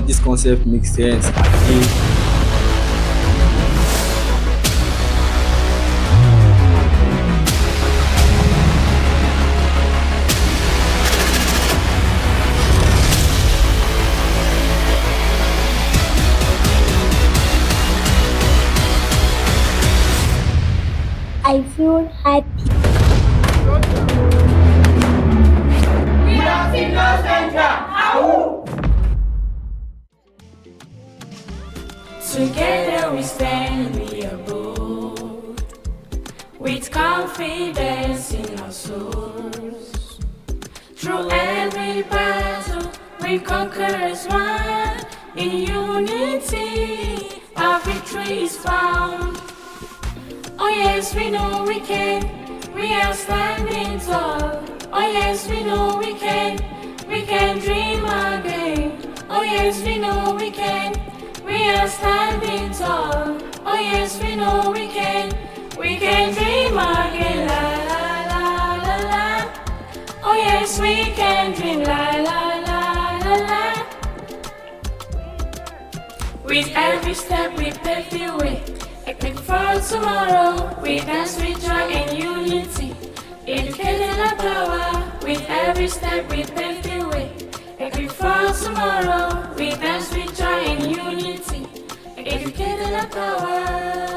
this concept makes sense. I feel happy. We are Single Center. Together we stand, we are bold, with confidence in our souls. Through every battle, we conquer as one. In unity, our victory is found. Oh yes, we know we can, we are standing tall. Oh yes, we know we can dream again. Oh yes, we know we can, we are standing tall. Oh yes, we know we can dream again. La la la la la. Oh yes, we can dream. La la la la la. With every step we pave the way, equipped for tomorrow. We dance with joy and unity, educating our power. With every step we pave the way, equipped for tomorrow. We dance with joy and unity, educating our power.